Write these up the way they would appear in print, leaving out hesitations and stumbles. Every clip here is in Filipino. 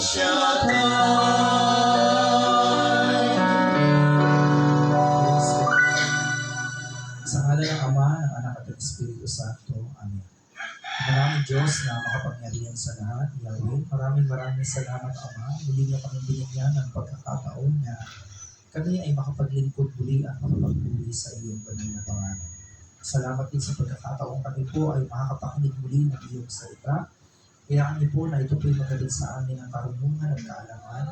Sa ngala ng Ama, ng Anak at ng Espiritu Santo. Amen. Maraming Diyos na makapangyarihan sa lahat, Yahweh. Maraming salamat, Ama. Muli niyo kami binigyan ng pagkakataon na kami ay makapaglingkod muli at makapagpuli sa iyong banal na pangalan. Salamat din sa pagkakataon kami po ay makakapakinig muli ng iyong salita. Kaya kami po na ito po'y magaling sa amin ang karunungan at kaalaman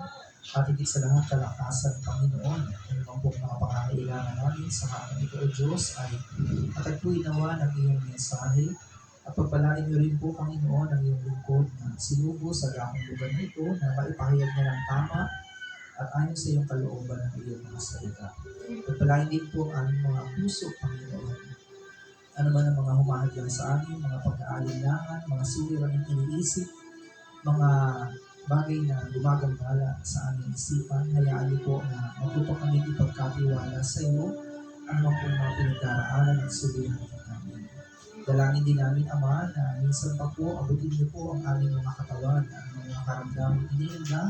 at higit sa lahat kalakasan ng Panginoon. Ano bang pong mga pangangailangan namin sa hapon ito, O Diyos, ay matagpuin nawa ng iyong mensahe at pagpalain niyo rin po, Panginoon, ang iyong lingkod na sinugo sa dakong lugar na ito na maipahayag niya ng tama at ayon sa iyong kalooban ng iyong mga salita. Pagpalain din po ang aming mga puso, Panginoon. Ano man ang mga humahadlang sa amin, mga pagkaalinlangan, mga suliraning iniisip, mga bagay na gumagambala sa aming isipan, hayaan niyo po na matuto kami ipagkatiwala sa iyo ang mga mga pinag-araalan at suliranin namin. Dalangin din namin, Ama, na minsan pa po, abutin niyo po ang aming mga katawan, ang mga karamdamang iniinda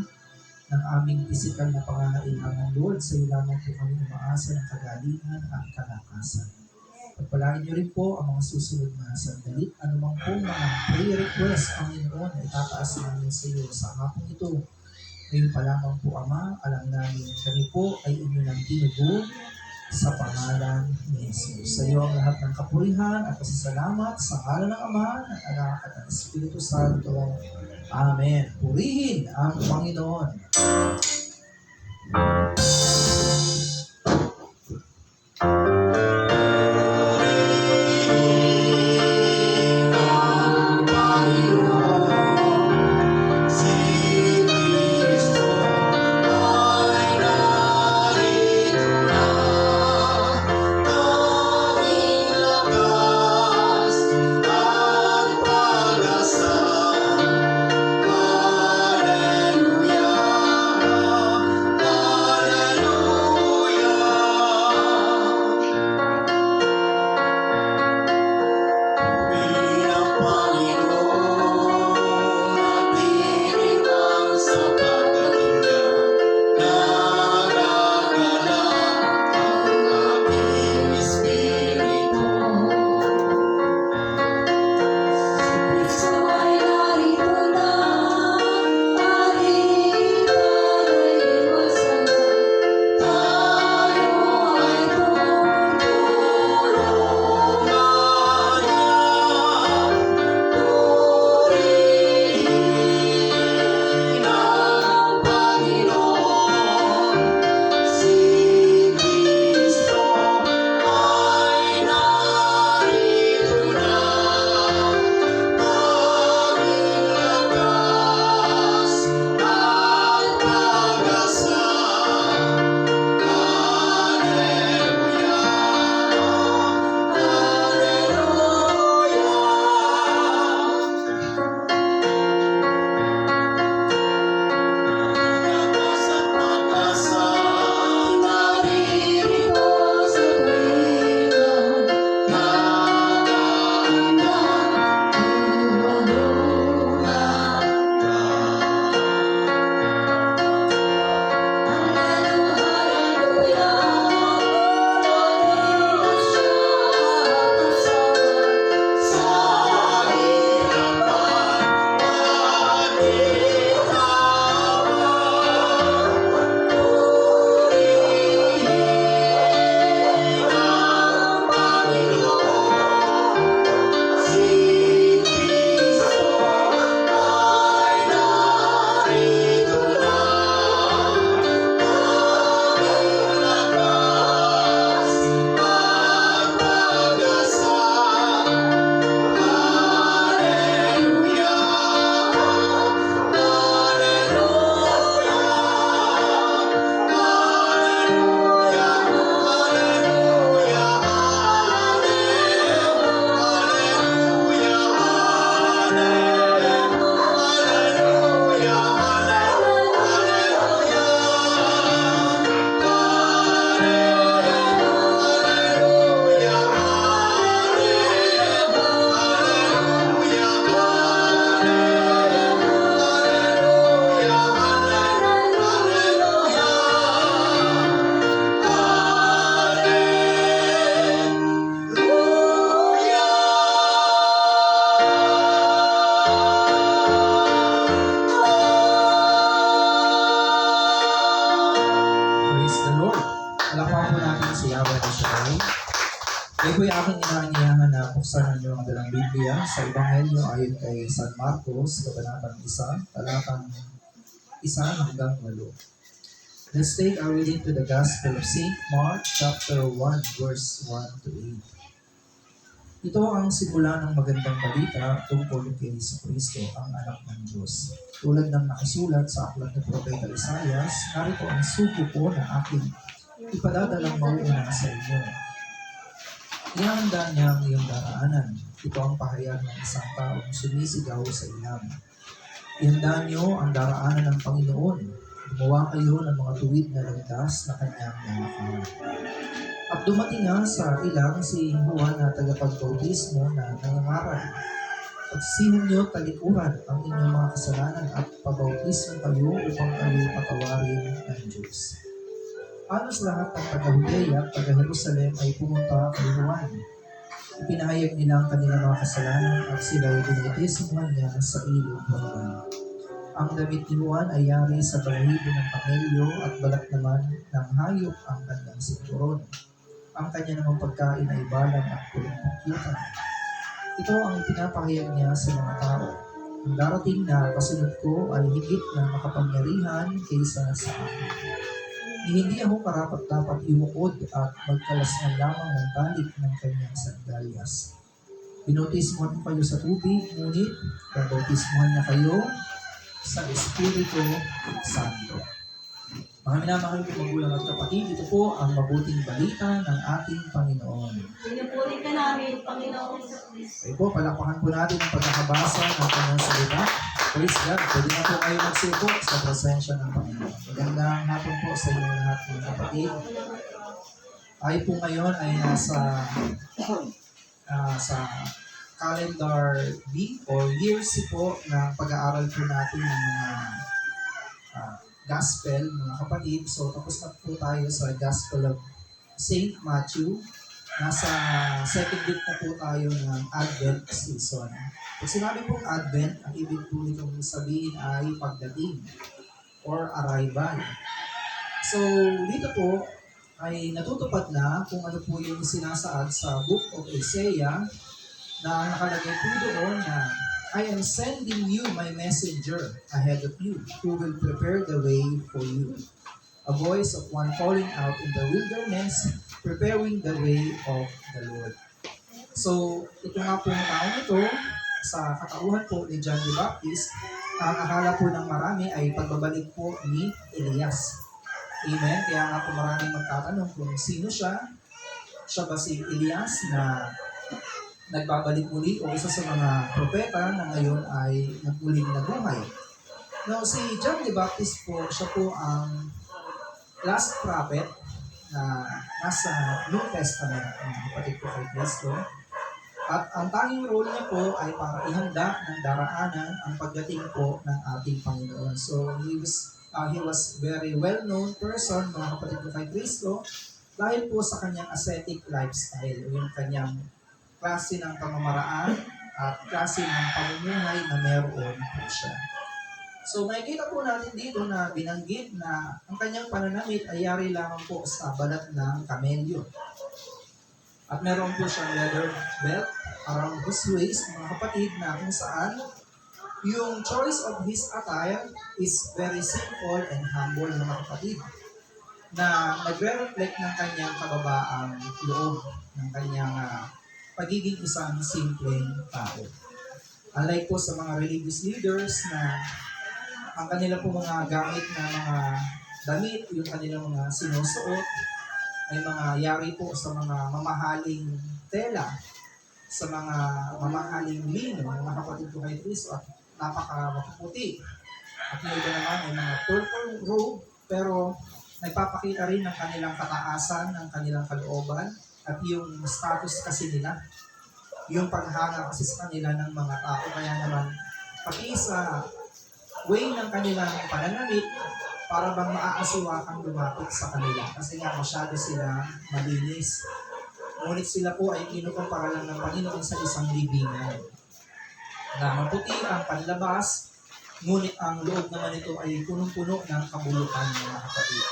ng aming pisikal na pangangailangan. Lord, sa iyo lamang po kami umaasa ng kagalingan at kalakasan. Pagpalain niyo rin po ang mga susunod na sandali. Ano mang po mga prayer request, Panginoon, na itataas namin sa iyo sa hapong ito. Ngayon pa lamang po, Ama, alam namin kami po ay inyo ng tinugo sa pangalan ni Jesus. Sa iyo ang lahat ng kapurihan at pasasalamat sa ngalan ng Ama, ng Anak at ng Espiritu Santo. Amen. Purihin ang Panginoon. inaanyahan na buksan ninyo ang dalang Biblia sa Ebanghelyo ayon kay San Marcos, Kabanatang 1, talatang 1 hanggang 8. Let's take our reading to the Gospel of St. Mark, chapter 1, verse 1 to 8. Ito ang simula ng magandang balita tungkol kay Jesucristo, ang anak ng Diyos. Tulad ng nakasulat sa aklat ng Propeta Isaias, narito ang sugo ko na aking ipadadalang mauuna sa inyo. Ihanda niya ang iyong daraanan. Ito ang pahayag ng isang taong sumisigaw sa ilang. Ihanda niyo ang daraanan ng Panginoon. Gumawa kayo ng mga tuwid na landas na kanyang nalakaran. At dumating nga sa ilang si Juan na tagapagbautismo na nangangaral. Pagsihon niyo talikuran ang inyong mga kasalanan at pabautismo kayo upang kayo patawarin ng Diyos. Halos lahat ng taga-Judea at taga-Jerusalem ay pumunta kay Juan. Ipinahayag nila ang kanilang mga kasalanan at sila ay binautismuhan niya sa ilog Jordan. Ang damit ni Juan ay yari sa balahibo ng pamelyo at balat naman ng hayop ang kanyang sinturon. Ang kanya namang pagkain ay balang at pulang-pukyutan. Ito ang pinapahayag niya sa mga tao. Ang darating na kasunod ko ay higit na makapangyarihan kaysa sa akin. Hindi ako karapat-dapat iukod at magkalasnan lamang ng talik ng kanyang sandalyas. Binautismuhan ko kayo sa tubig, ngunit babautismuhan niya kayo sa Espiritu Santo. Mga minamahal kong magulang at kapatid, ito po ang mabuting balita ng ating Panginoon. Pinupuri ka namin, Panginoon sa Kristo. Okay po, palakpakan po natin ang pagkakabasa ng kanyang salita. Praise God. Pwede na po kayo magsipo sa presensya ng Panginoon. Magandang hapon po sa inyo lahat mga kapatid. Ay po ngayon ay nasa sa calendar B or year C po na pag-aaral po natin ng mga gospel, mga kapatid. So tapos na po tayo sa Gospel of St. Matthew. Nasa second week na po tayo ng Advent season. Pag sinabi pong Advent, ang ibig po nitong sabihin ay pagdating or arrival. So, dito po ay natutupad na kung ano po yung sinasaad sa Book of Isaiah na nakalagay po doon na I am sending you my messenger ahead of you who will prepare the way for you. A voice of one calling out in the wilderness, preparing the way of the Lord. So, ito nga po ang taong ito, sa katauhan po ni John the Baptist, ang akala po ng marami ay pagbabalik po ni Elias. Amen? Kaya nga po maraming magtatanong kung sino siya. Siya ba si Elias na nagbabalik muli o isa sa mga propeta na ngayon ay nagmuling nabuhay? Now, si John the Baptist po, siya po ang last prophet na nasa New Testament, mga kapatid ko kay Cristo. At ang tanging role niya po ay para ihanda ng daraanan ang pagdating po ng ating Panginoon. So he was very well-known person, mga kapatid ko kay Cristo, dahil po sa kanyang ascetic lifestyle, o yung kanyang klase ng pamamaraan at klase ng pamumuhay na meron po siya. So makikita po natin dito na binanggit na ang kanyang pananamit ay yari lamang po sa balat ng kamelyo. At meron po siyang leather belt around his waist, mga kapatid, na kung saan yung choice of his attire is very simple and humble, mga kapatid, na nagre-reflect ng kanyang kababaang loob, ng kanyang pagiging isang simpleng tao. Unlike po sa mga religious leaders na ang kanila po mga gamit na mga damit, yung kanilang mga sinusuot, ay mga yari po sa mga mamahaling tela, sa mga mamahaling lino, mga kapatid ko kay Cristo, at napaka-mapuputi. At yung iba naman ay mga purple robe, pero nagpapakita rin ng kanilang kataasan, ng kanilang kalooban, at yung status kasi nila, yung paghanga kasi sa kanila ng mga tao. Kaya naman, pati sa way ng kanilang pananamit, para bang maaasawakang lumapit sa kanila. Kasi nga masyado sila malinis. Ngunit sila po ay kinukumpara lang ng Panginoon sa isang libingan. Na maputi ang panlabas, ngunit ang loob naman ito ay punong-puno ng kabulukan, mga kapatid.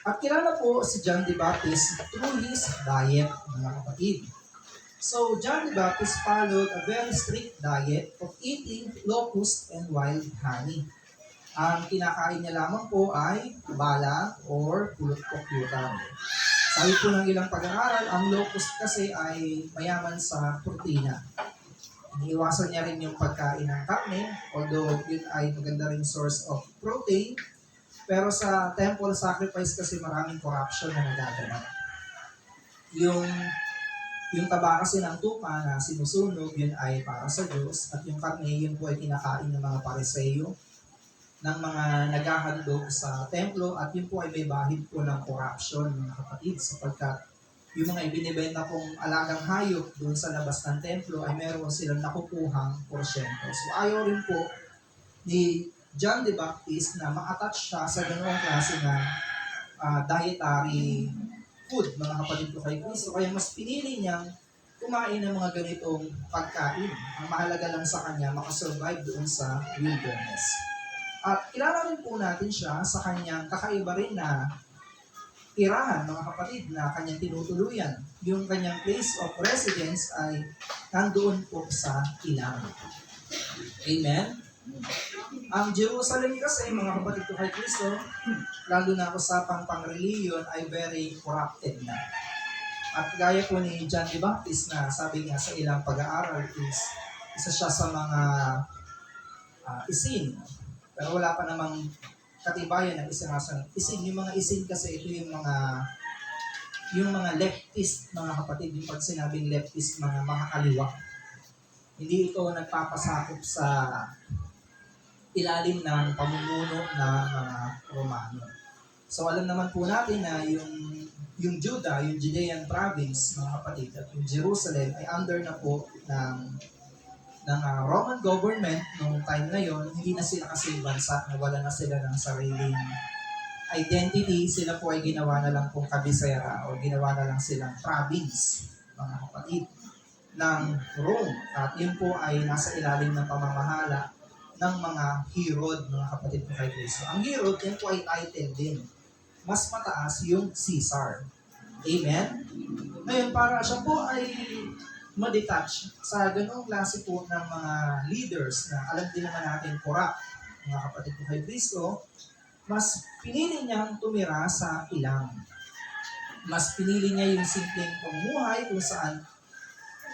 At kilala po si John the Baptist through his diet, mga kapatid. So, John the Baptist followed a very strict diet of eating locust and wild honey. Ang kinakain niya lamang po ay bala or pulot-pukyutan. Sabi po ng ilang pag-aaral, ang locust kasi ay mayaman sa protina. Iniiwasan niya rin yung pagkain ng karne, although yun ay maganda rin source of protein. Pero sa temple sacrifice kasi maraming corruption na nagaganap. Yung yung taba kasi ng tupa na sinusunog, yun ay para sa Diyos. At yung karne, yun po ay kinakain ng mga pariseyo, ng mga naghahandog sa templo. At yun po ay may bahid po ng corruption, mga kapatid, sapagkat yung mga ibinibenta pong alagang hayop doon sa labas ng templo ay meron silang nakukuhang porsyento. So ayaw rin po ni John the Baptist na ma-attach siya sa ganoong klase na dietary food, mga kapatid ko kay Kristo. Kaya mas pinili niyang kumain ng mga ganitong pagkain. Ang mahalaga lang sa kanya, makasurvive doon sa wilderness. At kilala rin po natin siya sa kanyang kakaiba rin na tirahan, mga kapatid, na kanyang tinutuluyan. Yung kanyang place of residence ay nandoon po sa ilang. Amen? Ang Jerusalem kasi, mga kapatid ko kay Kristo, lalo na usapang pang-reliyon, ay very corrupted na. At gaya po ni John the Baptist na sabi nga sa ilang pag-aaral is isa siya sa mga isin. Pero wala pa namang katibayan ng isa nga sa isin. Yung mga isin kasi ito yung mga leftist, mga kapatid. Yung pag sinabing leftist, mga kaliwa. Hindi ito nagpapasakop sa ilalim ng pamumuno ng mga Romano. So alam naman po natin na yung Judah, yung Judean province, mga kapatid, at yung Jerusalem ay under na po ng Roman government noong time na yon. Hindi na sila kasi bansa, nawala na sila ng sariling identity. Sila po ay ginawa na lang pong kabisera o ginawa na lang silang province, mga kapatid, ng Rome. At yun po ay nasa ilalim ng pamamahala ng mga Herod, mga kapatid ko kay Kristo. Ang Herod, yan po ay title din. Mas mataas yung Caesar. Amen? Ngayon, para siya po ay ma-detach sa ganong klase po ng mga leaders na alam din naman natin corrupt, mga kapatid ko kay Kristo, mas pinili niyang tumira sa ilang. Mas pinili niya yung simpleng pamumuhay kung saan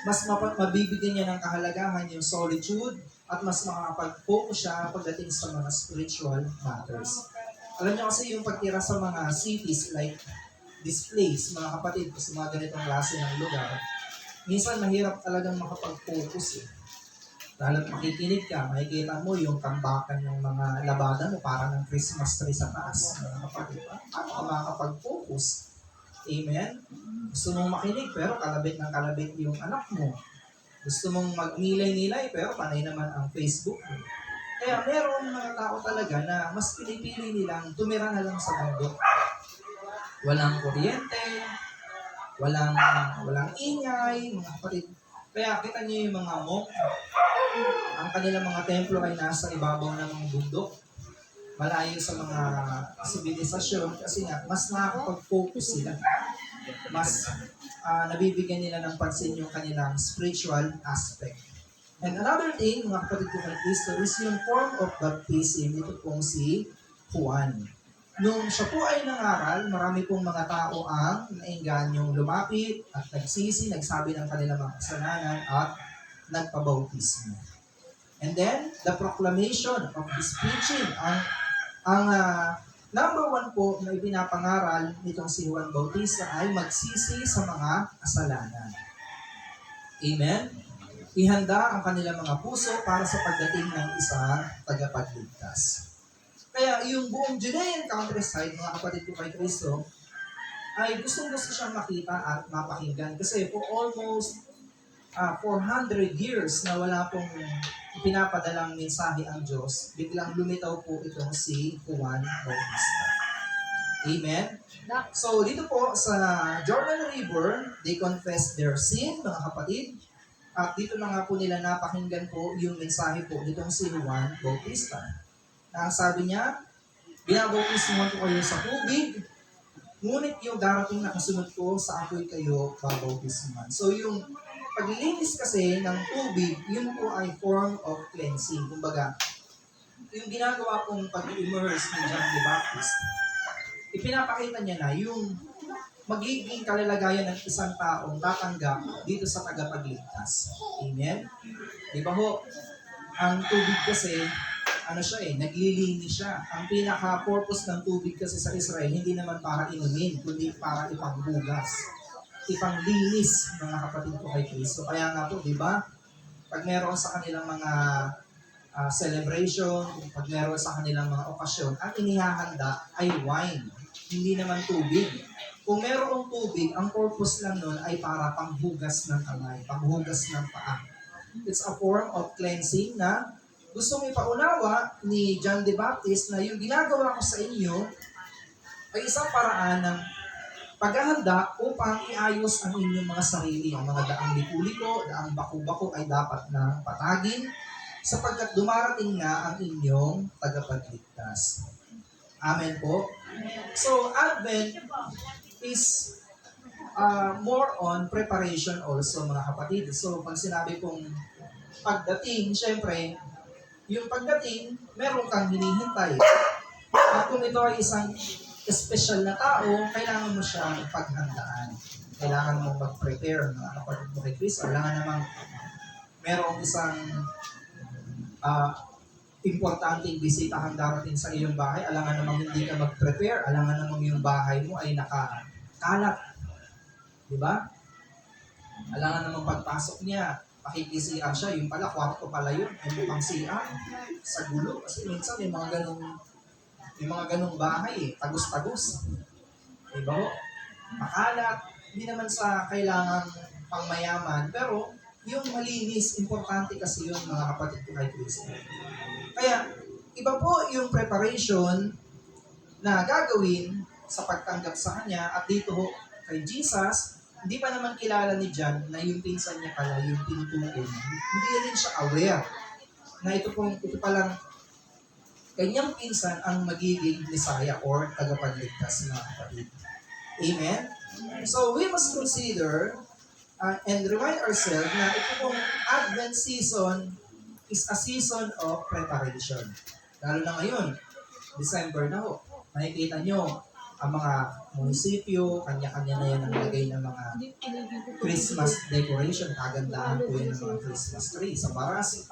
mas mabibigyan niya ng kahalagahan yung solitude at mas makakapag-focus siya pagdating sa mga spiritual matters. Alam niyo kasi yung pagtira sa mga cities like this place, mga kapatid, sa mga ganitong klase ng lugar, minsan mahirap talagang makapag-focus eh. Dahil makikinig ka, makikita mo yung tambakan ng mga labada mo para ng Christmas tree sa taas. Mga kapatid, paano ka makakapag-focus? Amen? Gusto mong makinig pero kalabit ng kalabit yung anak mo. Gusto mong magnilay-nilay pero panay naman ang Facebook mo. Kaya meron mga tao talaga na mas pinipili nilang tumira na lang sa bundok. Walang kuryente, walang ingay, mga kapatid. Kaya kita niyo yung mga monk, ang kanilang mga templo ay nasa ibabaw ng mga bundok, malayo sa mga sibilisasyon kasi nga mas nakakapag-focus sila. Mas nabibigyan nila ng pansin yung kanilang spiritual aspect. And another thing, mga kapatid ko kay Kristo, is yung form of baptism. Ito pong si Juan. Nung siya po ay nangaral, marami pong mga tao ang naingganyong lumapit at nagsisi, nagsabi ng kanilang mga kasalanan at nagpabautismo. And then, the proclamation of his preaching. Ang number one po na ipinapangaral nitong si Juan Bautista ay magsisi sa mga kasalanan. Amen? Ihanda ang kanilang mga puso para sa pagdating ng isang tagapagligtas. Kaya yung buong Judean countryside, mga kapatid ko kay Kristo, ay gustong-gusto siyang makita at mapakinggan. Kasi for almost 400 years na wala pong pinapadalang mensahe ang Diyos, biglang lumitaw po itong si Juan Bautista. Amen? So dito po sa Jordan River, they confess their sin, mga kapatid. At dito na nga po nila napakinggan po yung mensahe po nitong si Juan Bautista. Na ang sabi niya, binabautismuhan ko kayo sa tubig, ngunit yung darating na kasunod ko sa ako'y kayo babautismuhan. So yung paglilinis kasi ng tubig, yun po ay form of cleansing. Kumbaga, yung ginagawa pong pag-immerse ni John the Baptist, ipinapakita niya na yung magiging kalalagayan ng isang taong tatanggap dito sa tagapagligtas. Amen? Di ba ho, ang tubig kasi, ano siya naglilinis siya. Ang pinaka-purpose ng tubig kasi sa Israel, hindi naman para inumin, kundi para ipanghugas, ipanglinis, mga kapatid ko kay Kristo. Kaya nga po, di ba, pag meron sa kanilang mga celebration, pag meron sa kanilang mga okasyon, ang inihahanda ay wine, hindi naman tubig. Kung merong tubig, ang purpose lang nun ay para panghugas ng kamay, panghugas ng paa. It's a form of cleansing na gustong ipaunawa ni John the Baptist na yung ginagawa ko sa inyo ay isang paraan ng paghahanda upang iayos ang inyong mga sarili. Ang mga daang liku-liko, daang baku-bako ay dapat na patagin sapagkat dumarating na ang inyong tagapagligtas. Amen po. So, Advent is more on preparation also, mga kapatid. So, pag sinabi kong pagdating, syempre, yung pagdating, meron kang hinihintay. At kung ito ay isang special na tao, kailangan mo siyang paghandaan. Kailangan mo mag-prepare, mga kapatid mo kay Kristo. Kailangan namang merong isang importanteng bisitahang darating sa iyong bahay. Alangan namang hindi ka mag-prepare. Alangan namang yung bahay mo ay nakakalat. Di ba? Alangan namang pagpasok niya, pakikisian siya, yung pala, kwarto pala yun, yung mukhang CR, sa gulo. Kasi minsan may mga ganong bahay, tagus-tagus. Diba ho? Makalat, hindi naman sa kailangang pangmayaman, pero yung malinis, importante kasi yun, mga kapatid ko kay Kristo. Kaya, iba po yung preparation na gagawin sa pagtanggap sa Kanya, at dito ho, kay Jesus, hindi pa naman kilala ni John na yung pinsan niya pala yung tinutukoy. Hindi rin siya aware na ito palang kanyang pinsan ang magiging Messiah or tagapagligtas, mga kapatid. Amen? So we must consider and remind ourselves na ito pong Advent season is a season of preparation. Lalo na ngayon, December na ho. Makikita nyo, ang mga munisipyo, kanya-kanya na yan ang lagay ng mga Christmas decoration. Kagandahan po yan ng mga Christmas tree. Sa Baras,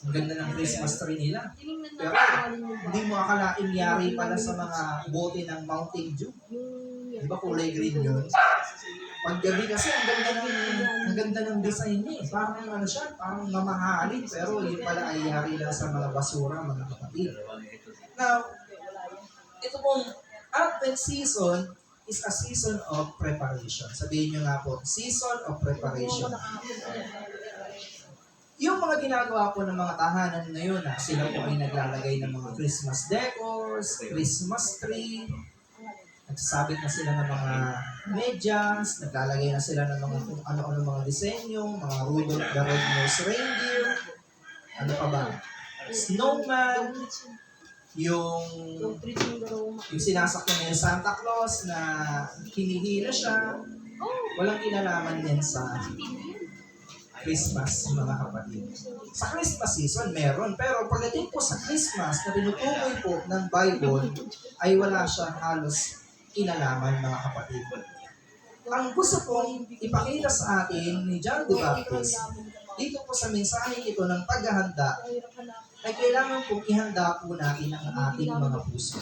ang ganda ng Christmas tree nila. Pero hindi mo akalaing yari pala sa mga bote ng Mountain Dew. Di ba kulay green yun? Paggabi kasi, ang ganda ng design niya. Parang ano siya, parang mamahalin. Pero yun pala ay yari lang sa mga basura, mga kapatid. Now, ito pong Advent season is a season of preparation. Sabihin nyo nga po, season of preparation. Yung mga ginagawa po ng mga tahanan ngayon, sila po ay naglalagay ng mga Christmas decors, Christmas tree, nagsasabit na sila ng mga medyas, naglalagay na sila ng mga kung ano-ano mga disenyo, mga Rudolph the Red-Nosed Reindeer, ano pa ba? Snowman, yung sinasakyan niya yung Santa Claus na hinihila siya, walang kinalaman yan sa Christmas, mga kapatid. Sa Christmas season, meron. Pero pagdating po sa Christmas na tinutukoy po ng Bible, ay wala siya halos kinalaman, mga kapatid. Ang gusto pong ipakita sa atin ni John the Baptist, dito po sa mensahe ito ng paghahanda, ay kailangan pong ihanda po natin ang ating mga puso.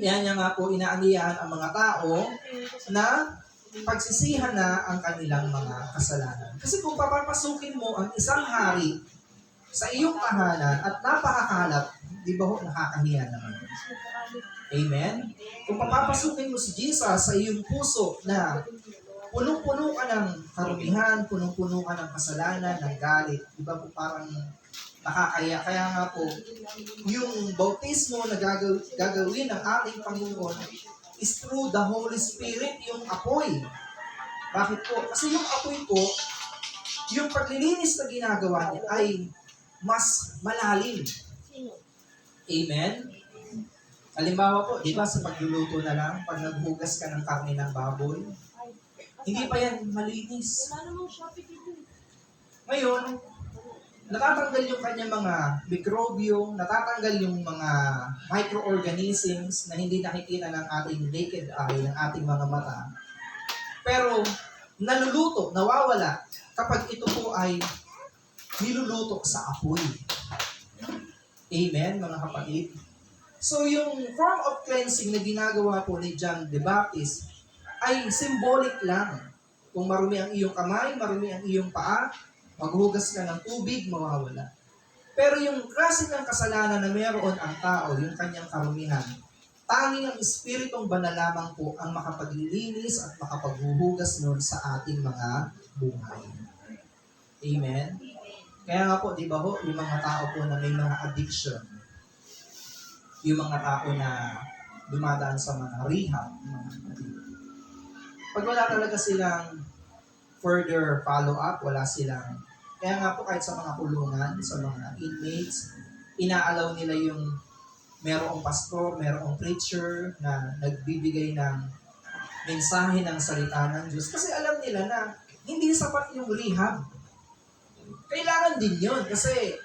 Yan niya nga po inaaniyahan ang mga tao na pagsisihan na ang kanilang mga kasalanan. Kasi kung papapasukin mo ang isang hari sa iyong tahanan at napakakalat, di ba ho, nakakahiya naman. Amen? Kung papapasukin mo si Jesus sa iyong puso na punong-puno ka ng karumihan, punong-puno ka ng kasalanan, ng galit, di ba po parang nakakaya. Kaya nga po, yung bautismo na gagawin ng ating Panginoon is through the Holy Spirit, yung apoy. Bakit po? Kasi yung apoy po, yung paglilinis na ginagawa niya ay mas malalim. Amen? Halimbawa po, di ba sa pagluluto na lang, pag naghugas ka ng karne ng baboy, Hindi pa yan malinis. Wala namang Shopee dito. Ngayon, natatanggal yung kanyang mga mikrobyo, natatanggal yung mga microorganisms na hindi nakikita ng ating naked eye, ng ating mga mata. Pero naluluto, nawawala kapag ito po ay niluluto sa apoy. Amen, mga kapatid? So yung form of cleansing na ginagawa po ni John the Baptist ay symbolic lang. Kung marumi ang iyong kamay, marumi ang iyong paa, maghugas ka ng tubig, mawawala. Pero yung klase ng kasalanan na meron ang tao, yung kanyang karumihan, tanging ang Espiritong Banal lamang po ang makapaglilinis at makapaghuhugas nun sa ating mga buhay. Amen? Kaya nga po, di ba ho, yung mga tao po na may mga addiction, yung mga tao na dumadaan sa mga rehab, pag wala talaga silang further follow-up, wala silang, kaya nga po kahit sa mga kulungan, sa mga inmates, inaalaw nila yung merong pastor, merong preacher na nagbibigay ng mensahe ng salita ng Diyos. Kasi alam nila na hindi sapat yung rehab. Kailangan din yun kasi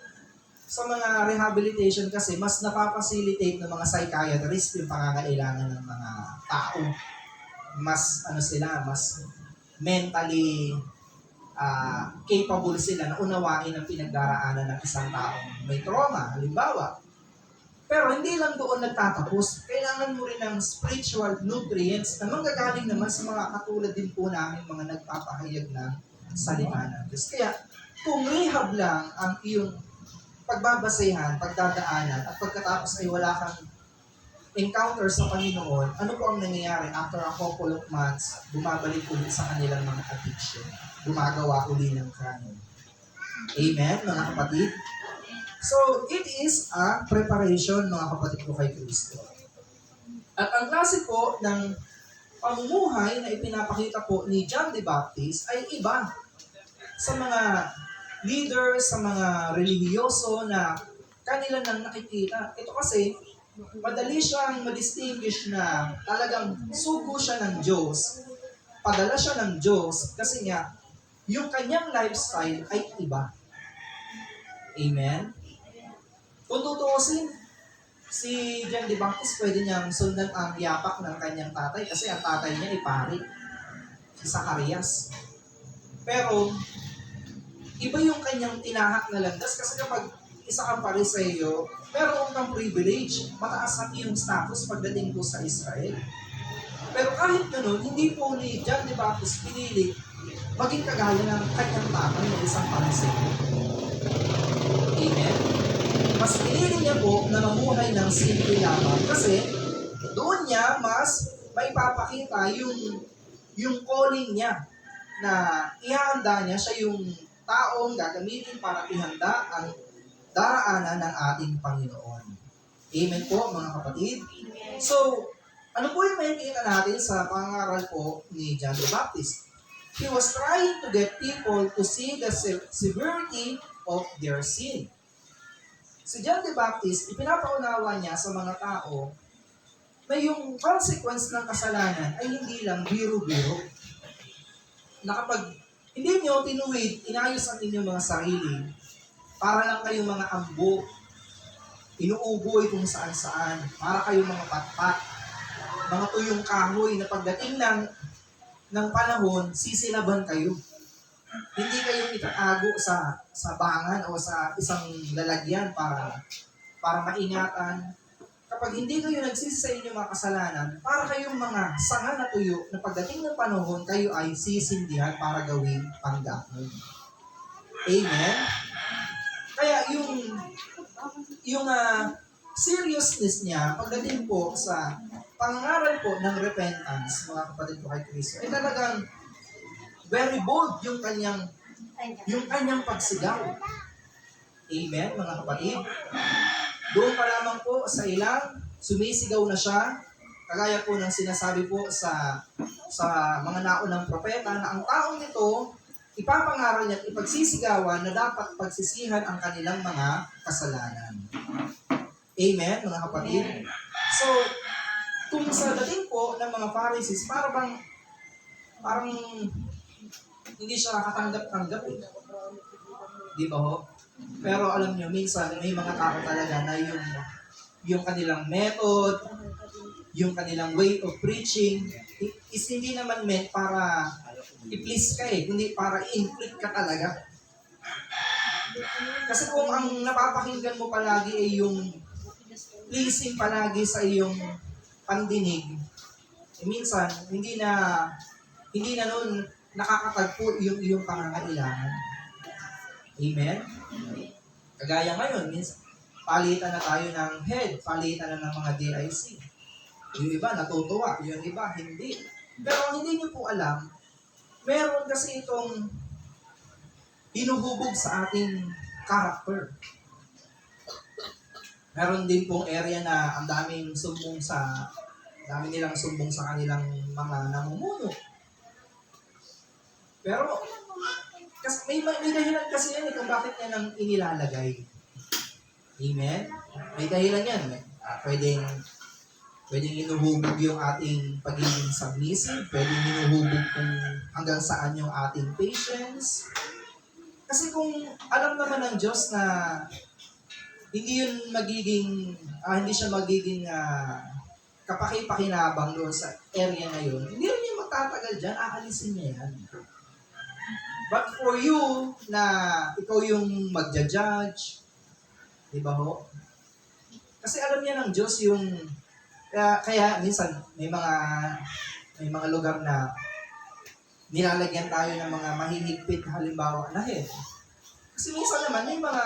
sa mga rehabilitation kasi mas napapacilitate ng mga psychiatrist yung pangangailangan ng mga tao. Mas mas mentally capable sila na unawain ang pinagdaraanan ng isang taong may trauma, halimbawa. Pero hindi lang doon nagtatapos. Kailangan mo rin ng spiritual nutrients na manggagaling naman sa mga katulad din po namin mga nagpapahayag ng salita ng Diyos. Kaya kung rehab lang ang iyong pagbabasehan, pagdadaanan, at pagkatapos ay wala kang encounter sa Panginoon, ano po ang nangyayari after a couple of months, bumabalik ulit sa kanilang mga addiction. Gumagawa uli ng crime. Amen, mga kapatid? So, it is a preparation, mga kapatid ko, kay Kristo. At ang klase po ng pamumuhay na ipinapakita po ni John the Baptist ay iba sa mga leaders, sa mga relihiyoso na kanila nang nakikita. Ito kasi, madali siyang ma-distinguish na talagang sugo siya ng Diyos, padala siya ng Diyos, kasi nga, yung kanyang lifestyle ay iba. Amen? Kung tutuusin, si John the Baptist pwede niyang sundan ang yapak ng kanyang tatay kasi ang tatay niya ay pari, si Zacarias. Pero, iba yung kanyang tinahak na landas kasi kapag isa kang Pariseo, meron kang privilege, mataas ang iyong status pagdating po sa Israel. Pero kahit ganoon, hindi po ni John the Baptist pinili maging kagaya ng kanyang tatay na isang Pariseo. Amen? Mas pinili niya po na mamuhay ng simple lamang kasi doon niya mas maipapakita yung calling niya na ihahanda niya siya yung taong gagamitin para ihanda ang daraanan ng ating Panginoon. Amen po, mga kapatid. So, ano po yung makikita natin sa pangaral po ni John the Baptist? He was trying to get people to see the severity of their sin. Si John the Baptist, ipinapaunawa niya sa mga tao na yung consequence ng kasalanan ay hindi lang biro-biro. Na kapag hindi nyo tinuwid, inayos ang inyong mga sarili, para lang kayong mga ambo, inuuboy kung saan-saan, para kayong mga patpat, mga tuyong kahoy na pagdating ng panahon, sisilaban kayo. Hindi kayo itaago sa bangan o sa isang lalagyan para maingatan. Kapag hindi kayo nagsisi sa inyong mga kasalanan, para kayong mga sanga na tuyo na pagdating ng panahon, kayo ay sisindihan para gawing panggamon. Amen? Kaya yung seriousness niya, pagdating po sa pangaral po ng repentance, mga kapatid ko kay Kristo, ay talagang very bold yung kanyang pagsigaw. Amen, mga kapatid? Doon pa lamang po sa ilang, sumisigaw na siya, kagaya po ng sinasabi po sa mga naunang propeta na ang taong nito, ipapangaral niya at ipagsisigawan na dapat pagsisihan ang kanilang mga kasalanan. Amen, mga kapatid? So, kung sa dating po ng mga Pharisees, para bang parang hindi siya katanggap-tanggap eh. Di ba ho? Pero alam nyo, minsan may mga tao talaga na yung kanilang method, yung kanilang way of preaching, is hindi naman meant para i-please ka eh, kundi para i-inflict ka talaga. Kasi kung ang napapakinggan mo palagi ay yung pleasing palagi sa iyong pandinig, eh minsan, hindi na nun nakakatagpo yung iyong pangangailangan. Amen? Kagaya ngayon, minsan, palitan na tayo ng head, palitan na ng mga DIC. Yung iba natutuwa, yung iba hindi. Pero hindi niyo po alam, meron kasi itong hinuhubog sa ating character. Meron din pong area na ang dami nilang sumbong sa kanilang mga namumuno. Pero, kasi may dahilan kasi yan kung bakit yan ang inilalagay. Amen? May dahilan yan. Pwedeng inuhubog yung ating pagiging submissive, pwedeng inuhubog kung hanggang saan yung ating patience. Kasi kung alam naman ng Diyos na hindi siya magiging kapaki-pakinabang doon sa area na yun, hindi rin yung magtatagal dyan, aalisin niya yan. But for you, na ikaw yung magja-judge, di ba ho? Kasi alam niya ng Diyos yung, kaya minsan may mga lugar na nilalagyan tayo ng mga mahihigpit, halimbawa na head. Kasi minsan naman may mga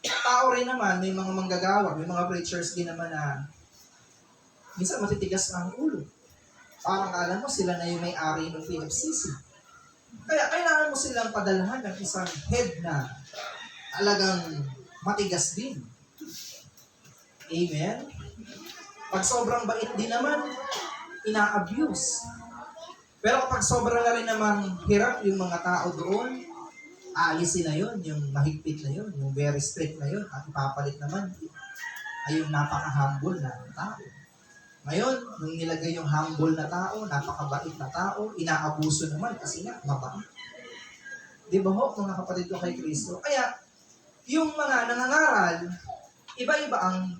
tao rin naman, may mga manggagawa, may mga preachers din naman na minsan matitigas na ang ulo. Parang alam mo, sila na yung may-ari ng PFCC. Kaya kailangan mo silang padalhan ng isang head na talagang matigas din. Amen? Pag sobrang bait din naman, ina-abuse. Pero kapag sobrang na rin namang hirap yung mga tao doon, aalisin na yun, yung mahigpit na yun, yung very strict na yun, at ipapalit naman ay yung napaka-humble na tao. Ngayon, nung nilagay yung humble na tao, napakabait na tao, inaabuso naman kasi nga, mabait. Di ba ho, mga kapatid ko kay Kristo? Kaya, yung mga nangangaral, iba-iba ang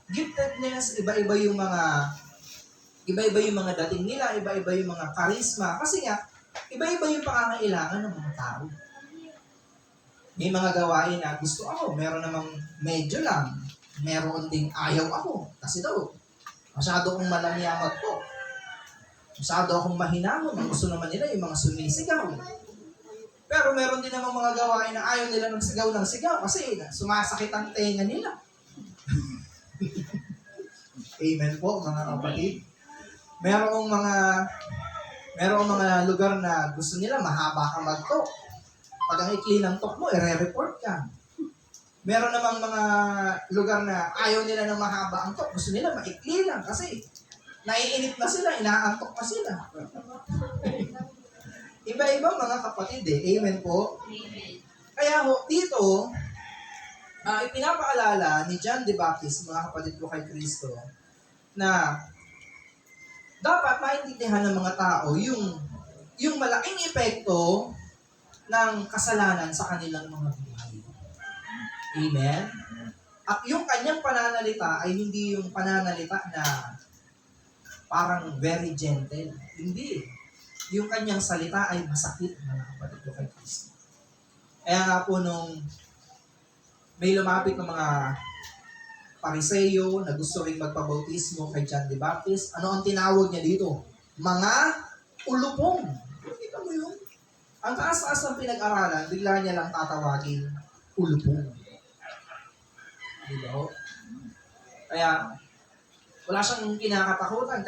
giftedness, iba-iba yung mga dating nila, iba-iba yung mga charisma. Kasi nga, iba-iba yung pangangailangan ng mga tao. May mga gawain na gusto ako, meron namang medyo lang, meron ding ayaw ako. Kasi daw, masyado akong malamyamat po. Masyado akong mahinahon. Ang gusto naman nila yung mga sumisigaw. Pero meron din namang mga gawain na ayaw nila ng sigaw kasi sumasakit ang tenga nila. Amen po, mga kapatid. Merong mga lugar na gusto nila mahaba ka mag-talk. Pag ang ikli ng talk mo, i-report ka. Meron namang mga lugar na ayaw nila ng mahaba ang talk. Gusto nila maikli lang kasi naiinip na sila, inaantok na sila. Iba-iba mga kapatid eh. Amen po. Kaya ho, dito, ipinapaalala ni John the Baptist, mga kapatid ko kay Kristo, na dapat maintindihan ng mga tao yung malaking epekto ng kasalanan sa kanilang mga buhay. Amen? At yung kanyang pananalita ay hindi yung pananalita na parang very gentle. Hindi. Yung kanyang salita ay masakit, mga kapatid ko kay Kristo. Kaya nga po nung may lumapit ng mga Pariseyo na gusto rin magpabautismo kay John the Baptist, ano ang tinawag niya dito? Mga ulupong. Kita mo yun? Ang taas-taas ng pinag-aralan, bigla niya lang tatawagin ulupong. Diba? Kaya, wala siyang kinakatakutan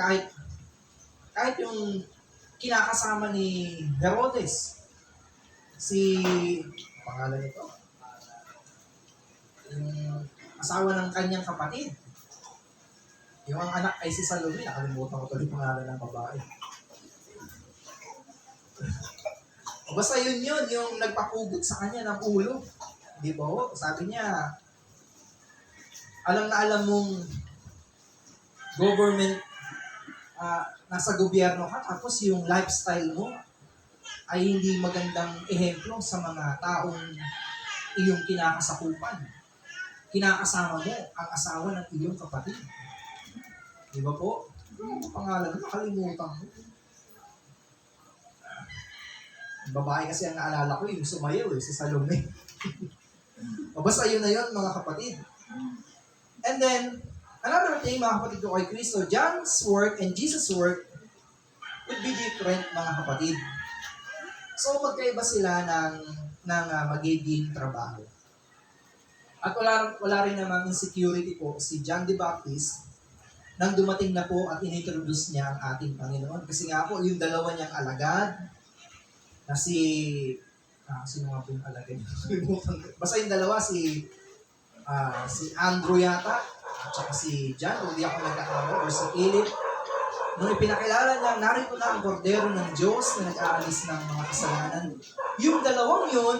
kahit yung kinakasama ni Herodes. Pangalan nito? Yung asawa ng kanyang kapatid. Yung ang anak ay si Salome, nakalimutan ko tuloy pangalan ng babae. Basta yun, yung nagpapugot sa kanya ng ulo. Di ba? Sabi niya, alam na alam mong government nasa gobyerno ka, tapos yung lifestyle mo ay hindi magandang ehemplo sa mga taong iyong kinakasakupan. Kinakasama mo ang asawa ng iyong kapatid. Di ba po? Ano ang pangalan? Nakalimutan mo. Ang babae kasi ang naalala ko, yung sumayaw si Salome. O basta yun na yun, mga kapatid. And then, another thing, mga kapatid ko kay Kristo, John's work and Jesus' work would be different, mga kapatid. So, magkaiba sila ng magiging trabaho. At wala rin namang insecurity po si John the Baptist nang dumating na po at inintroduce niya ang ating Panginoon. Kasi nga po, yung dalawa niyang alagad, na sino nga po yung alagad? Basta yung dalawa, si Andrew yata, at saka si John, kung di ako nagkakamali, or si Philip. Nung ipinakilala niya, narito na ang kordero ng Diyos na nag-aalis ng mga kasalanan. Yung dalawang yun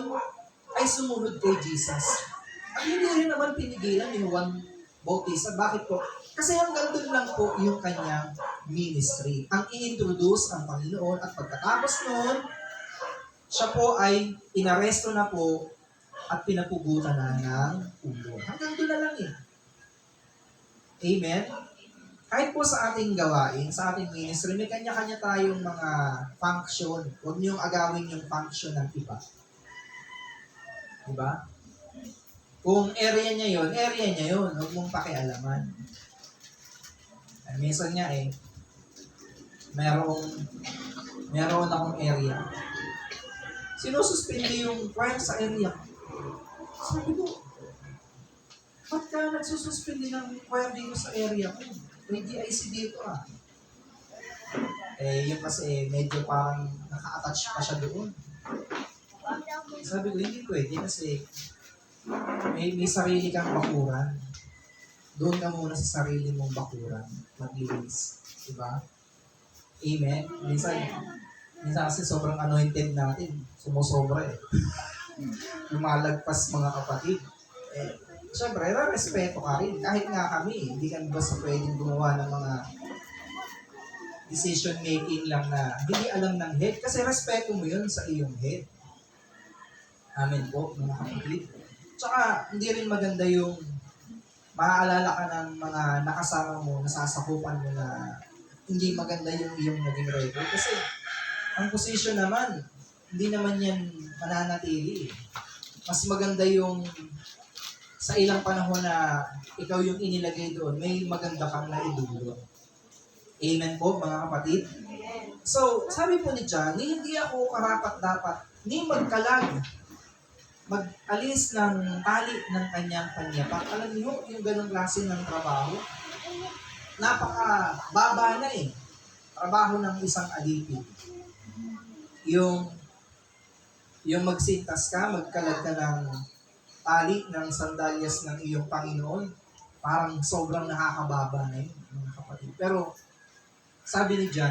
ay sumunod kay Jesus. At hindi rin naman pinigilan ni Juan Bautista. Bakit po? Kasi hanggang doon lang po yung kanyang ministry. Ang i-introduce ang Panginoon at pagkatapos noon, siya po ay inaresto na po at pinapugutan na ng ulo. Hanggang doon na lang eh. Amen? Kahit po sa ating gawain, sa ating ministry, may kanya-kanya tayong mga function. Huwag niyong agawin yung function ng iba. Diba? Kung area niya yun, area niya yun. Huwag mong pakialaman. Minsan nga meron akong area. Sinususpindi yung choir sa area. Sabi ko, ba't ka nagsususpindi ng choir dito sa area ko? May GIC dito yung kasi medyo parang naka-attach pa siya doon. Sabi ko, hindi pwede kasi may sarili kang bakuran. Doon ka muna sa sarili mong bakuran. Mag-release. Diba? Amen? Minsan kasi sobrang anointed natin. Sumusobra Lumalagpas mga kapatid. Siyempre, respeto ka rin. Kahit nga kami, hindi kami basta pwedeng gumawa ng mga decision making lang na hindi alam ng head. Kasi respeto mo yun sa iyong head. Amen po, mga kapatid. Tsaka, hindi rin maganda yung maaalala ka ng mga nakasama mo, nasasakupan mo na hindi maganda yung iyong naging record. Kasi, ang position naman, hindi naman yan mananatili. Mas maganda yung sa ilang panahon na ikaw yung inilagay doon, may maganda kang naidulot. Amen po, mga kapatid? So, sabi po ni John, hindi ako karapat-dapat, ni mag-alis ng tali ng kanyang panyapak. Alam niyo, yung ganong klase ng trabaho, napaka-baba na trabaho ng isang alipin. Yung magsintas ka, magkalag ka ng tali ng sandalyas ng iyong Panginoon, parang sobrang nakakababa na yun, mga kapatid. Pero, sabi ni John,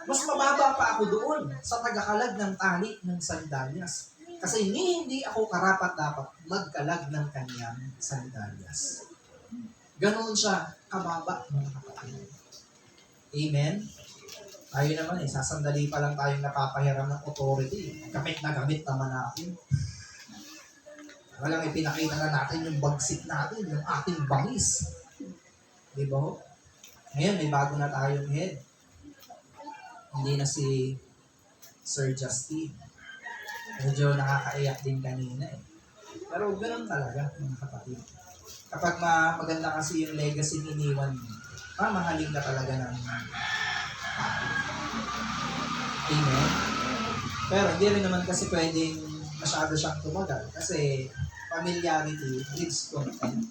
mas mababa pa ako doon sa tagakalag ng tali ng sandalyas. Kasi hindi ako karapat-dapat magkalag ng kanyang sandalyas. Ganoon siya kababa, mga kapatid. Amen? Tayo naman sasandali pa lang tayong napapahiram ng authority. Gamit na gamit naman natin. Walang ipinakita na natin yung bagsik natin, yung ating bangis. Di ba ho? Ngayon, may bago na tayong head. Hindi na si Sir Justin. Medyo nakakaiyak din kanina Pero ganoon talaga, mga kapatid. Kapag maganda kasi yung legacy iniwan mo, mamahalin ka talaga ng Amen? Pero hindi rin naman kasi pwedeng masyado siyang tumagal kasi familiarity breeds contempt.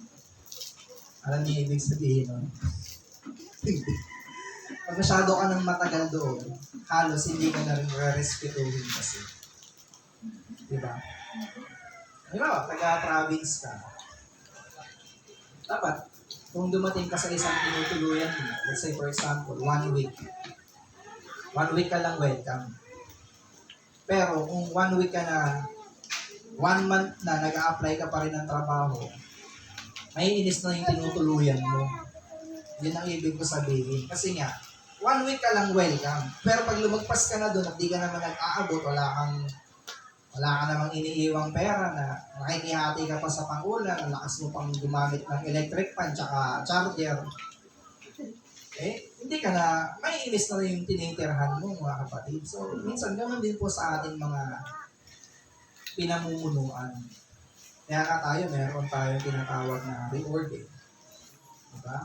Alam niyo ibig sabihin nun? Pag masyado ka ng matagal doon, halos hindi ka na rin re-respetuhin kasi. Diba? Diba, taga-province ka. Dapat, kung dumating ka sa isang tinutuluyan mo, let's say for example, 1 week. 1 week ka lang welcome. Pero kung 1 week ka na, 1 month na nag-a-apply ka pa rin ng trabaho, may inis na yung tinutuluyan mo. Yun ang ibig ko sabihin. Kasi nga, 1 week ka lang welcome. Pero pag lumagpas ka na doon at di ka naman nag-aabot, wala ka namang iniiwang pera na nakikihati ka pa sa pangulan, ang lakas mo pang gumamit ng electric fan tsaka charger, hindi ka na, may inis na rin yung tinitirhan mo mga kapatid. So, minsan ganoon din po sa ating mga pinamumunuan. Kaya ka tayo, meron tayong tinatawag na reward eh. Diba?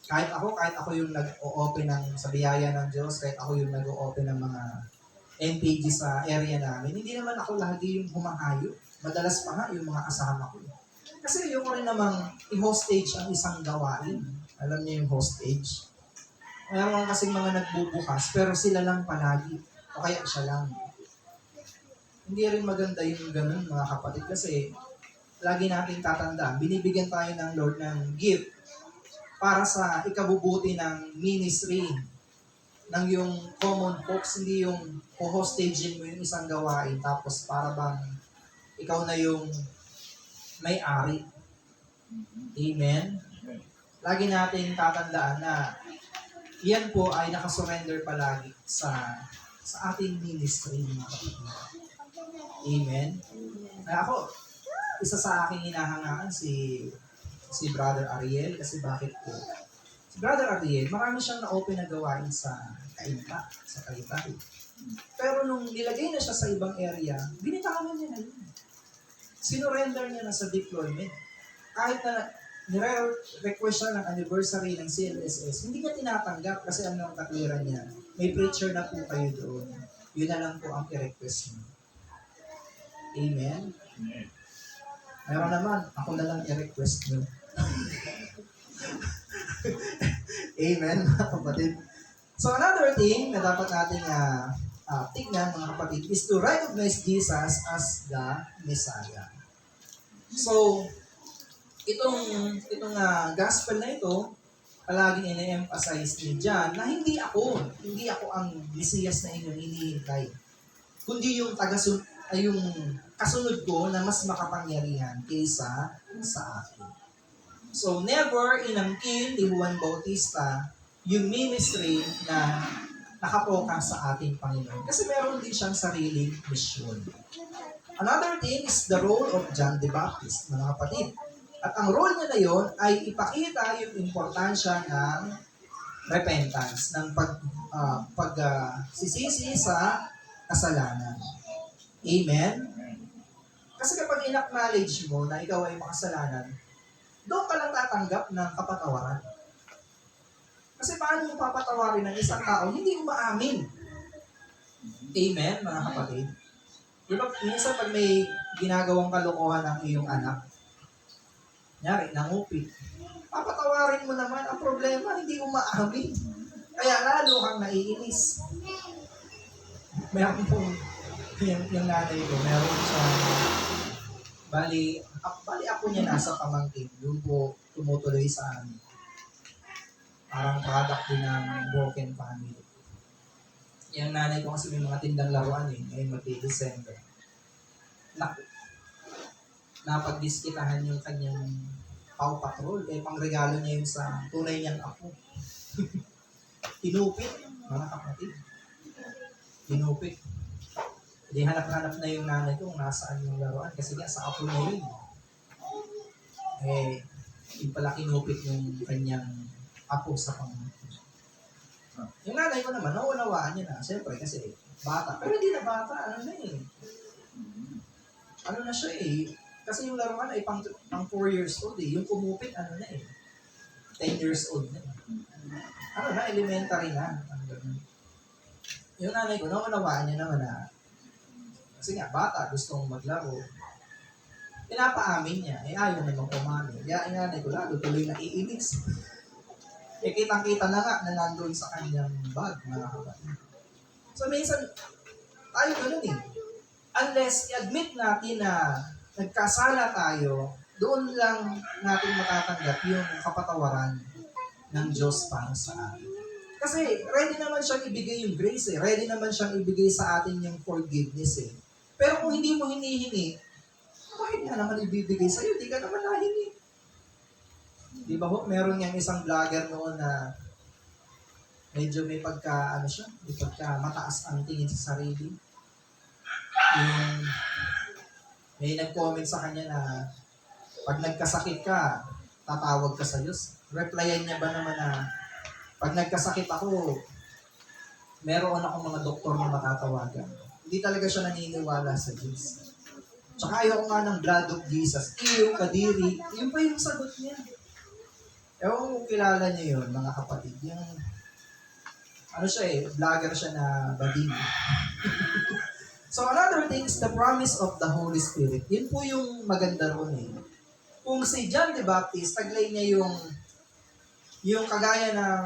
Kahit ako yung nag-o-open sa biyaya ng Diyos, kahit ako yung nag-o-open ng mga MPG sa area namin, hindi naman ako lagi yung humahayo. Madalas pa nga yung mga kasama ko. Kasi yung rin namang i-hostage ang isang gawain. Alam niyo yung hostage? Mayroon kasing mga nagbubukas, pero sila lang palagi. O kaya siya lang. Hindi rin maganda yung ganun, mga kapatid. Kasi lagi natin tatandaan, binibigyan tayo ng Lord ng gift para sa ikabubuti ng ministry ng yung common folks, hindi yung hostage mo yung isang gawain tapos para bang ikaw na yung may-ari. Amen? Lagi natin tatandaan na yan po ay nakasurrender palagi sa ating ministry, mga kapatid. Amen? Kaya ako, isa sa aking hinahangaan si Brother Ariel, kasi bakit po? Si Brother Ariel, marami siyang na-open na gawain sa Kainta. Pero nung nilagay na siya sa ibang area, binitawan niya na yun. Sinurrender niya na sa deployment. Kahit na nire-request siya ng anniversary ng CLSS, hindi niya tinatanggap kasi ano ang katwiran niya. May preacher na po kayo doon. Yun na lang po ang i-request niyo. Amen? Meron naman, ako na lang i-request niyo. Amen, mga kapatid. So another thing na dapat natin tignan, mga kapatid, is to recognize Jesus as the Messiah. So, itong gospel na ito, palaging ina-emphasize ni John na hindi ako ang Mesiyas na inyong hinihintay. Kundi yung yung kasunod ko na mas makapangyarihan kaysa sa akin. So, never inangkin ni Juan Bautista yung ministry na nakapokas sa ating Panginoon. Kasi meron din siyang sariling mission. Another thing is the role of John the Baptist, mga kapatid. At ang role niya na yon ay ipakita yung importansya ng repentance, ng pagsisisi sa kasalanan. Amen? Kasi kapag in-acknowledge mo na ikaw ay makasalanan, doon ka lang tatanggap ng kapatawaran. Kasi paano mo papatawarin ng isang tao hindi umaamin? Amen, mga kapatid? Diba, minsan pag may ginagawang kalokohan ng iyong anak, nyari, nangupit, papatawarin mo naman, ang problema, hindi umaamin. Kaya lalo kang naiinis. Meron pong, yung nanay ko, meron siya, bali ako niya nasa pamangkin, doon po tumutuloy sa amin. Parang product din ng broken family. Yung nanay ko kasi may mga tindang laruan ngayon mag-December. Napagdiskitahan yung kanyang Paw Patrol, pangregalo niya yun sa tunay niyang apo. Tinupit, mga kapatid. Tinupit. Hindi hanap-hanap na yung nanay ko kung nasaan yung laruan kasi nga sa apo niya yun. Yung pala kinupit yung kanyang apo sa pamangkin. Yung nanay ko naman, naunawaan niya na. Siyempre, kasi bata. Pero hindi na bata. Ano na siya Kasi yung laruan ay pang 4 years old Yung kumupit, 10 years old na. Elementary na. Yung nanay ko, naunawaan niya naman na kasi nga, bata, gustong maglaro. Pinapaamin niya, ayaw namang umamin. Kaya yung nanay ko, lalo tuloy na iinis. Kitang-kita na nga na nandun sa kanyang bag, mga kapatid. So, minsan, tayo ganun Unless i-admit natin na nagkasala tayo, doon lang natin matatanggap yung kapatawaran ng Diyos para sa atin. Kasi ready naman siyang ibigay yung grace Ready naman siyang ibigay sa atin yung forgiveness Pero kung hindi mo hinihingi, bakit nga naman ibibigay sa'yo? Di ka naman nahingi. Di ba ho? Meron niyang isang vlogger noon na medyo may pagka, ano siya, may pagka mataas ang tingin sa sarili. Yung, may nag-comment sa kanya na, pag nagkasakit ka, tatawag ka sa Diyos. Replyan niya ba naman na, pag nagkasakit ako, meron akong mga doktor na matatawagan. Hindi talaga siya naniniwala sa Diyos. Tsaka ayaw nga ng blood of Jesus. Iyo, kadiri. Yun pa yung sagot niya. Ewan kung kilala niyo yun, mga kapatid. Yung, ano siya vlogger siya na bading. So another thing is the promise of the Holy Spirit. Yun po yung maganda ron eh. Kung si John the Baptist, taglay niya yung kagaya ng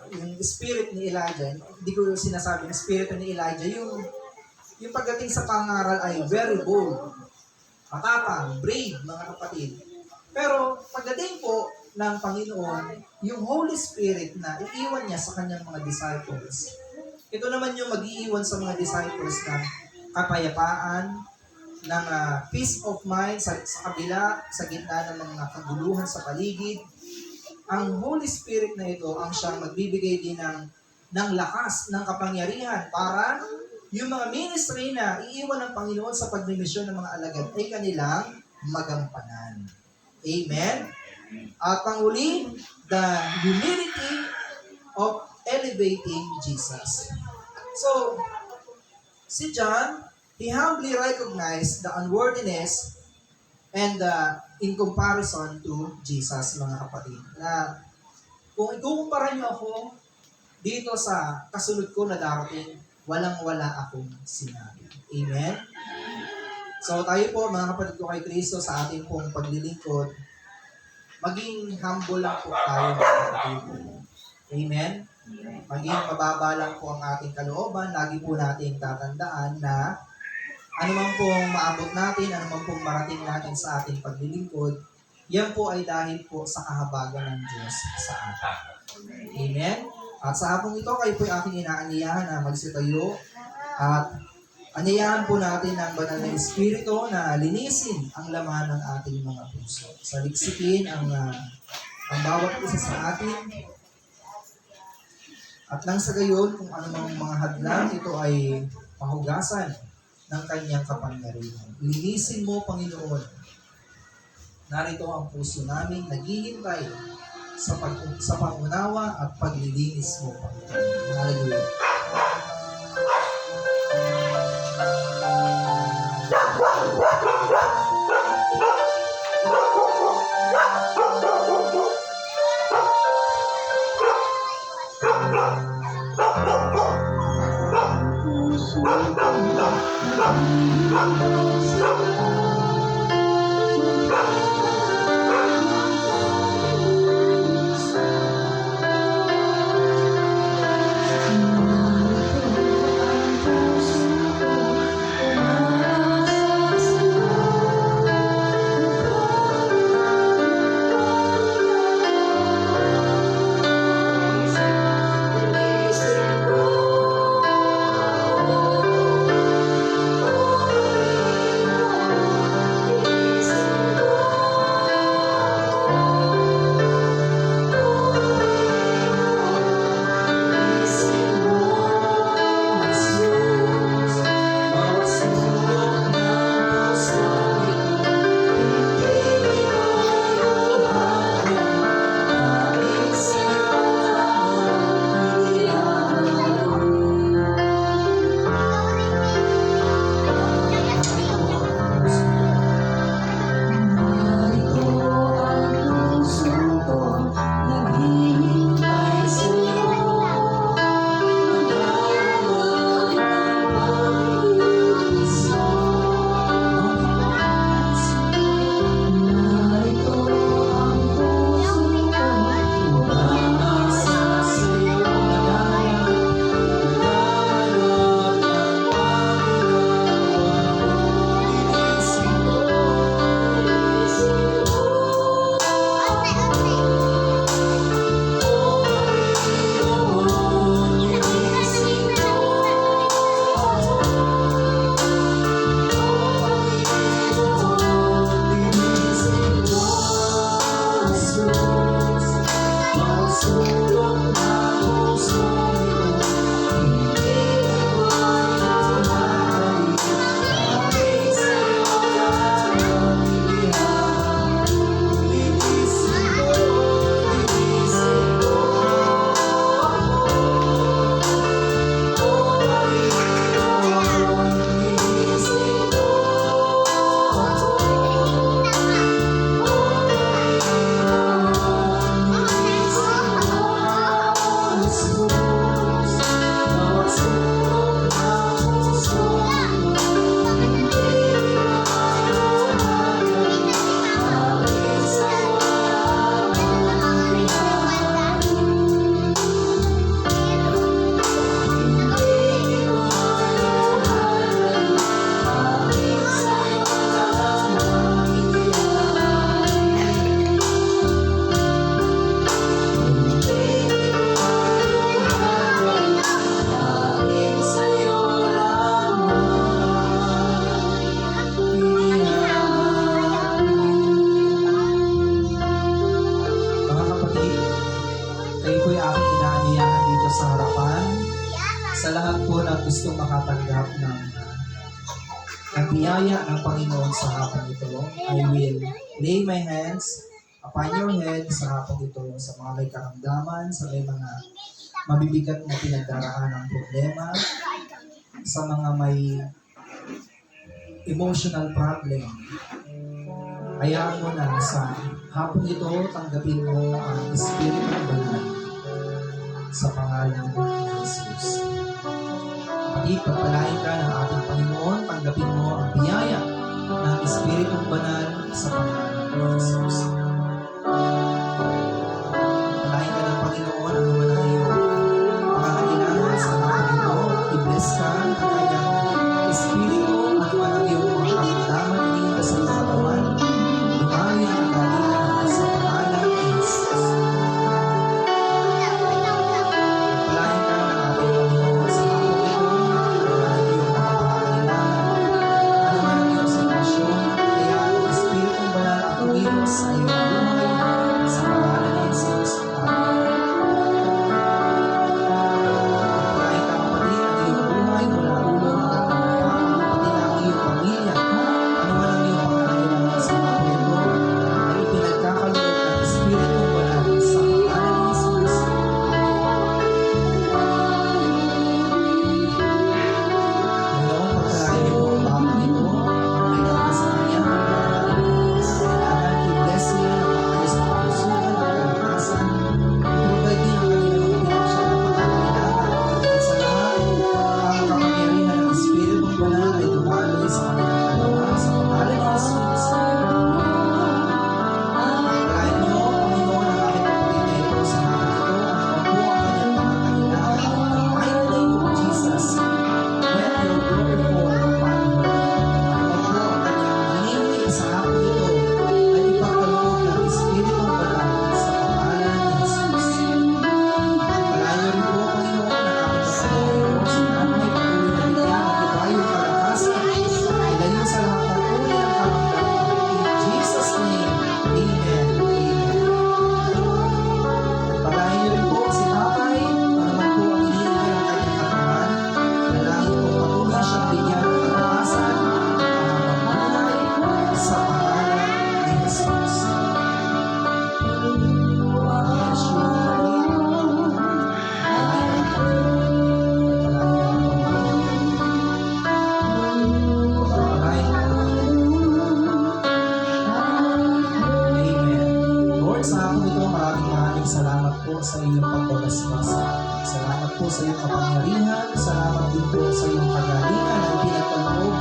yung spirit ni Elijah, hindi ko sinasabi na spirit ni Elijah, yung pagdating sa pangaral ay very bold, matapang, brave, mga kapatid. Pero pagdating po ng Panginoon, yung Holy Spirit na iiwan niya sa kanyang mga disciples, ito naman yung mag-iiwan sa mga disciples ng kapayapaan, ng peace of mind sa kabila, sa gitna ng mga kaguluhan sa paligid. Ang Holy Spirit na ito ang siyang magbibigay din ng lakas, ng kapangyarihan para yung mga ministry na iiwan ng Panginoon sa pagmimisyon ng mga alagad ay kanilang magampanan. Amen? At panguli, the humility of elevating Jesus. So, si John, he humbly recognized the unworthiness and in comparison to Jesus, mga kapatid. Na kung ikukumpara niyo ako dito sa kasunod ko na darating, walang-wala akong sinabi. Amen? So tayo po, mga kapatid ko kay Kristo, sa ating pong paglilingkod, maging humble lang po tayo, mga kapatid. Amen? Maging mababa lang po ang ating kalooban. Lagi po natin tatandaan na ano man pong maabot natin, ano man pong marating natin sa ating paglilingkod, yan po ay dahil po sa kahabagan ng Diyos sa atin. Amen? At sa hapong ito, kayo po yung aking inaanyayahan na magsitayo at anyayahan po natin ang banal na Espiritu na linisin ang laman ng ating mga puso. Saliksikin ang bawat isa sa atin. At nang sa gayon, kung anumang mga hadlang, ito ay mahugasan ng kanyang kapangyarihan. Linisin mo, Panginoon. Narito ang puso namin naghihintay sa pangunawa at paglilinis mo, Panginoon. Hallelujah. Kayo po'y aking inaanyayahan dito sa harapan. Sa lahat po na gustong makatanggap ng biyaya ng Panginoon sa hapong ito, I will lay my hands upon your head sa hapong ito, sa mga may karamdaman, sa may mga mabibigat na pinagdaraan ng problema, sa mga may emotional problem. Hayaan mo na sa hapong ito, tanggapin mo ang Espiritu ng Banal sa pangalan ni Jesus. Kapatid, pagpalain ka ng ating Panginoon, tanggapin mo ang biyaya ng Espiritu ng Banal sa pangalan ni Jesus. Pagpalain ka ng Panginoon, ano man ang iyong pangangailangan sa hapong ito, i-bless ka ng kanyang Espiritu, ano man ang iyong mga karamdaman, hindi ka sa iyong katawan, lumali ang galingan sa pangalan ni Jesus. Pagpalain ka ng ating Panginoon sa hapong ito, ano man ang iyong mga pangangailangan, ano man ang iyong sitwasyon, kaya ang Espiritu ng Banal ang tumilos sa iyong buhay sa pangalan ni Jesus. Amen. Pagpalain ka, kapatid, ang iyong buhay mula ulo hanggang dulo, pati na ang iyong pamilya. Ano man ang iyong pangangailangan sa hapong ito, ay ipinagkakaloob ng Espiritu ng Banal sa pangalan ni Jesus. Panginoon, pagpalain niyo po ang bawat ito, ang may kapasahan niya, kailangan i-bless niya ng maayos na kalusugan at kalakasan. I-provide niya ang kanilang mga pinansyal na pangangailangan. At sa lahat, ang kapangyarihan ng Espiritu ng Banal ay dumaloy sa kanilang dalawa sa pangalan ni Jesus. Pagpalain niyo, Panginoon, ang aking kapatid na ito sa hapon ito, ano po ang kanyang pangangailangan. In the mighty name of Jesus, let your glory fall upon her. Ano po ang kanyang hinihingi sa hapon ito, ay ipagkaloob ng Espiritu ng Banal sa pangalan ni Jesus. Pagpalain niyo rin po, Panginoon, ang aking kapatid na ito sa nanay, patuloy na bigyan ng tibayong kalakasan, ilayo sa lahat ng uri ng karamdaman. In Jesus' name, Amen. Amen. Pagpalain niyo rin po si Tatay, ano man po ang hinihingi ng kanyang katawan, dalangin po patuloy siyang bigyan ng kalakasan, ang buhay sa pangalan ni Jesus. Bless you, kapatid. Pagpalain ka ng Panginoon. Pagpalain ka ng Panginoon. Amen. Lord, sa hapon ito, maraming salamat po sa iyong pagbabasbas. Salamat po sa iyong kapangyarihan. Salamat din po sa iyong kagalingan na pinagkaloob.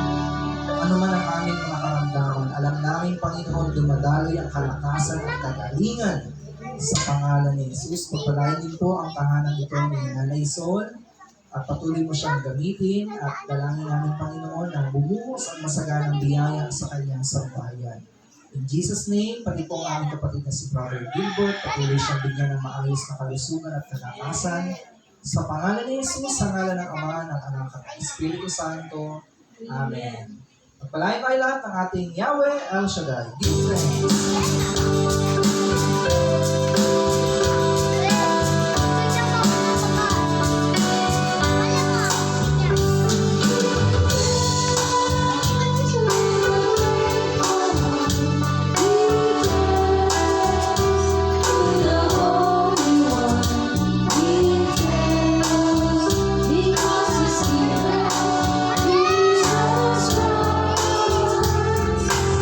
Ano man ang aming mga karamdaman, alam namin, Panginoon, dumadaloy ang kalakasan at kagalingan sa pangalan ni Jesus. Pagpalain din po ang tahanan ito ni Nanay Sol at patuloy mo siyang gamitin at dalangin namin, Panginoon, na bumuhos ang masaganang biyaya sa kanyang sambahayan. In Jesus' name, pati po ang aming kapatid na si Brother Gilbert, patuloy siyang bigyan ng maayos na kalusugan at kalakasan. Sa pangalan ni Jesus, sa ngalan ng Ama, ng Anak at ng Espiritu Santo. Amen. Pagpalain tayo lahat ng ating Yahweh El Shaddai. Give thanks.